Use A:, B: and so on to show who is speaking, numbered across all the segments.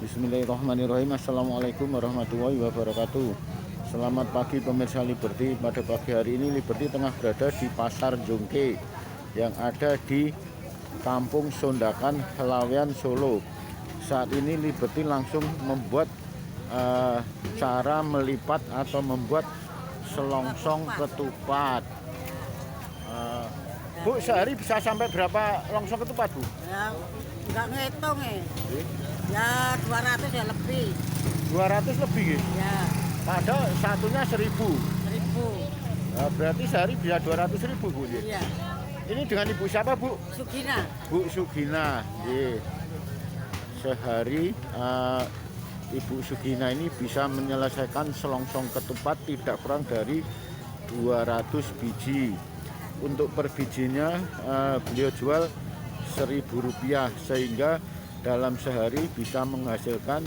A: Bismillahirrahmanirrahim. Assalamualaikum warahmatullahi wabarakatuh. Selamat pagi pemirsa Liberty. Pada pagi hari ini Liberty tengah berada di Pasar Jongke yang ada di Kampung Sondakan, Helawean, Solo. Saat ini Liberty langsung membuat cara melipat atau membuat selongsong ketupat. Bu, sehari bisa sampai berapa longsong ketupat, Bu?
B: Ya, nggak ngitung ya 200 ya lebih.
A: 200 lebih ya?
B: Ya,
A: Padahal satunya 1000.
B: 1000.
A: Nah, berarti sehari bisa 200.000, Bu.
B: Iya.
A: Ini dengan Ibu siapa, Bu?
B: Sugina.
A: Bu Sugina. Sehari Ibu Sugina ini bisa menyelesaikan selongsong ketupat tidak kurang dari 200 biji. Untuk per bijinya beliau jual Rp1.000, sehingga dalam sehari bisa menghasilkan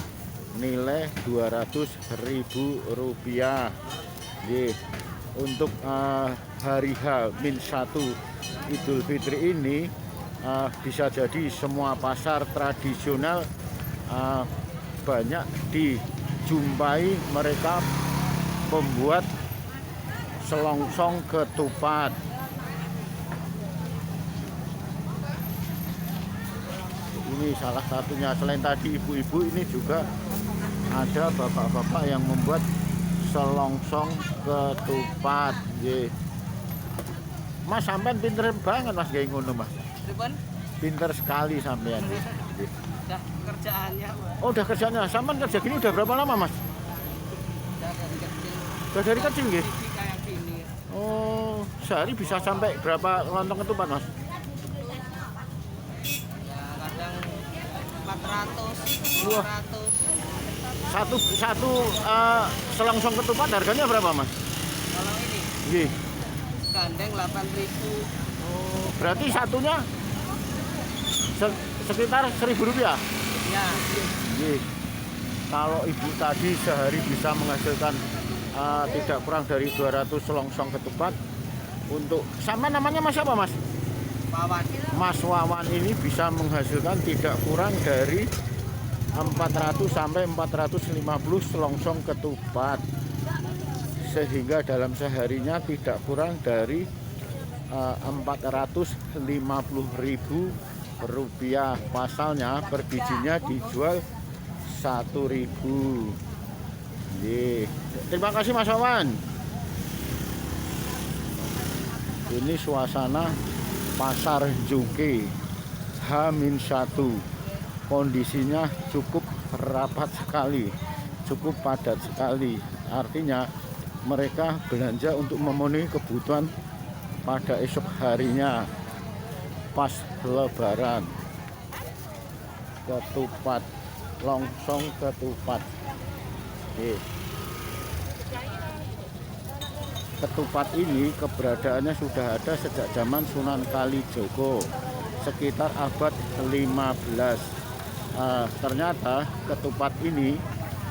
A: nilai Rp200.000. Untuk hari H-1 Idul Fitri ini bisa jadi semua pasar tradisional banyak dijumpai mereka membuat selongsong ketupat. Ini salah satunya. Selain tadi ibu-ibu, ini juga ada bapak-bapak yang membuat selongsong ketupat. Mas, sampean pinter banget Mas kayak ngono, Mas. Pinter sekali sampean.
B: Udah kerjaannya.
A: Oh, udah kerjanya. Sampean kerja gini udah berapa lama, Mas? Udah dari kecil nggih?
B: Kayak gini.
A: Oh, sehari bisa sampai berapa lontong ketupat, Mas?
B: Ya, kadang 400,
A: Wah.
B: 500.
A: Satu selongsong ketupat harganya berapa, Mas?
B: Kalau ini
A: Nggih.
B: gandeng 8.000.
A: Oh, berarti satunya sekitar Rp1.000.
B: Ya.
A: Nggih. Kalau ibu tadi sehari bisa menghasilkan tidak kurang dari 200 selongsong ketupat. Untuk sama namanya Mas apa, Mas?
B: Wawan.
A: Mas Wawan ini bisa menghasilkan tidak kurang dari 400 sampai 450 selongsong ketupat, sehingga dalam seharinya tidak kurang dari Rp450.000. Pasalnya per bijinya dijual Rp1.000. Terima kasih Mas Wawan. Ini suasana Pasar Jongke H-1. Kondisinya cukup rapat sekali, cukup padat sekali. Artinya mereka belanja untuk memenuhi kebutuhan pada esok harinya pas Lebaran. Ketupat, longsong ketupat. Ketupat ini keberadaannya sudah ada sejak zaman Sunan Kalijogo, sekitar abad 15. Ternyata ketupat ini,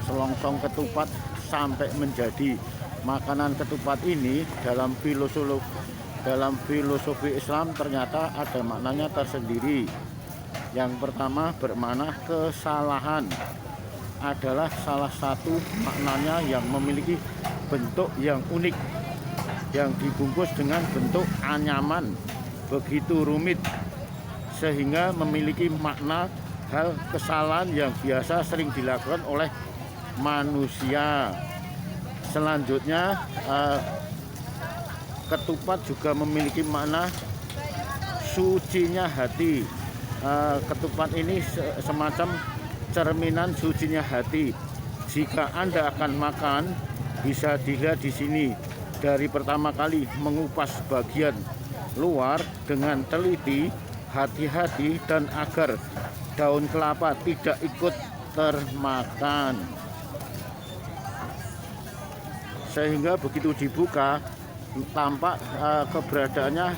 A: selongsong ketupat sampai menjadi makanan ketupat ini dalam filosofi Islam ternyata ada maknanya tersendiri. Yang pertama bermakna kesalahan, adalah salah satu maknanya yang memiliki bentuk yang unik, yang dibungkus dengan bentuk anyaman begitu rumit sehingga memiliki makna hal kesalahan yang biasa sering dilakukan oleh manusia. Selanjutnya ketupat juga memiliki makna sucinya hati. Ketupat ini semacam cerminan sucinya hati. Jika Anda akan makan, bisa dilihat di sini. Dari pertama kali mengupas bagian luar dengan teliti, hati-hati, dan agar daun kelapa tidak ikut termakan, sehingga begitu dibuka tampak keberadaannya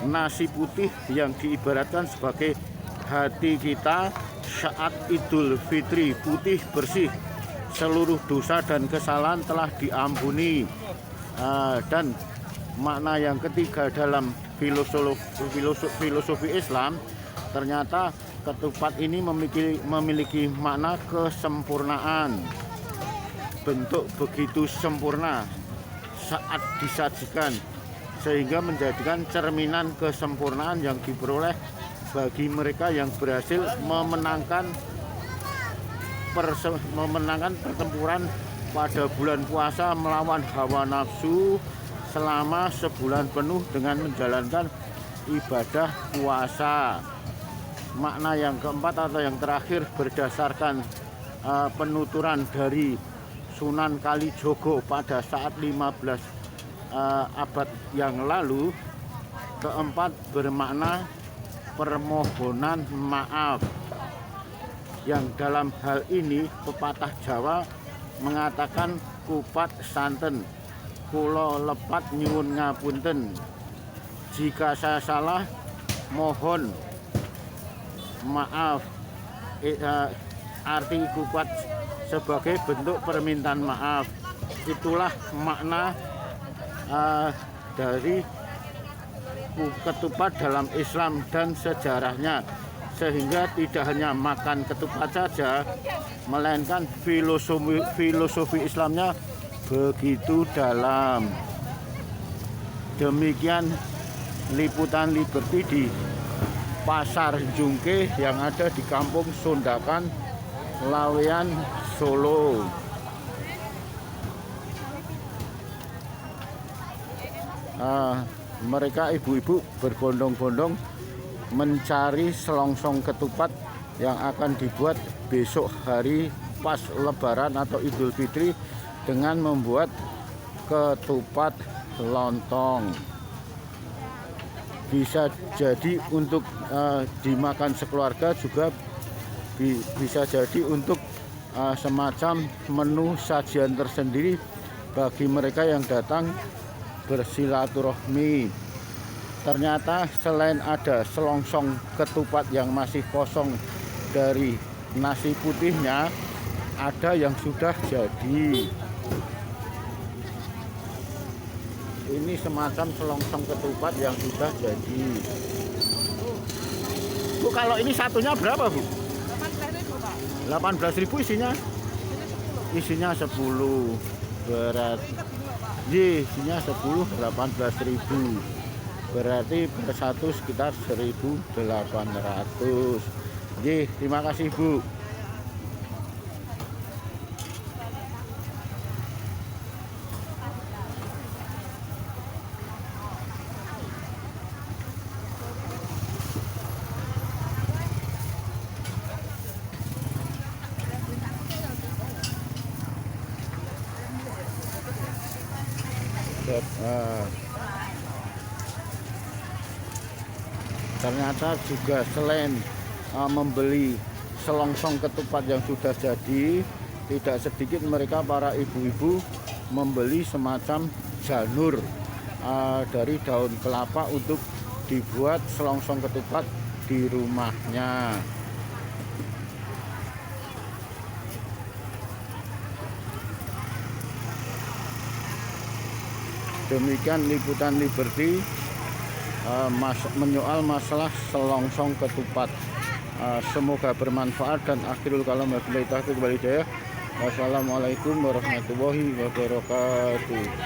A: nasi putih yang diibaratkan sebagai hati kita saat Idul Fitri. Putih bersih, seluruh dosa dan kesalahan telah diampuni. Dan makna yang ketiga dalam filosofi Islam, ternyata ketupat ini memiliki makna kesempurnaan. Bentuk begitu sempurna saat disajikan, sehingga menjadikan cerminan kesempurnaan yang diperoleh bagi mereka yang berhasil memenangkan pertempuran pada bulan puasa melawan hawa nafsu selama sebulan penuh dengan menjalankan ibadah puasa. Makna yang keempat atau yang terakhir berdasarkan penuturan dari Sunan Kalijogo pada saat 15 abad yang lalu. Keempat bermakna permohonan maaf, yang dalam hal ini pepatah Jawa mengatakan kupat santen, kulo lepat nyuwun ngapunten. Jika saya salah, mohon maaf. Arti kupat sebagai bentuk permintaan maaf. Itulah makna dari ketupat dalam Islam dan sejarahnya, sehingga tidak hanya makan ketupat saja, melainkan filosofi Islamnya begitu dalam. Demikian liputan Liberty di Pasar Jungke yang ada di Kampung Sondakan, Laweyan, Solo. Mereka ibu-ibu berbondong-bondong mencari selongsong ketupat yang akan dibuat besok hari pas Lebaran atau Idul Fitri dengan membuat ketupat lontong. Bisa jadi untuk dimakan sekeluarga, juga bisa jadi untuk semacam menu sajian tersendiri bagi mereka yang datang bersilaturahmi. Ternyata selain ada selongsong ketupat yang masih kosong dari nasi putihnya, ada yang sudah jadi. Ini semacam selongsong ketupat yang sudah jadi. Bu, kalau ini satunya berapa, Bu? 18.000 isinya? Isinya 10. Berarti isinya 10, 18.000. Berarti per satu sekitar 1.800. Terima kasih, Bu. Ternyata juga selain membeli selongsong ketupat yang sudah jadi, tidak sedikit mereka para ibu-ibu membeli semacam janur dari daun kelapa untuk dibuat selongsong ketupat di rumahnya. Demikian liputan Liberty menyoal masalah selongsong ketupat. Semoga bermanfaat dan akhirul kalam wabillahi taufiq wal hidayah. Wassalamualaikum warahmatullahi wabarakatuh.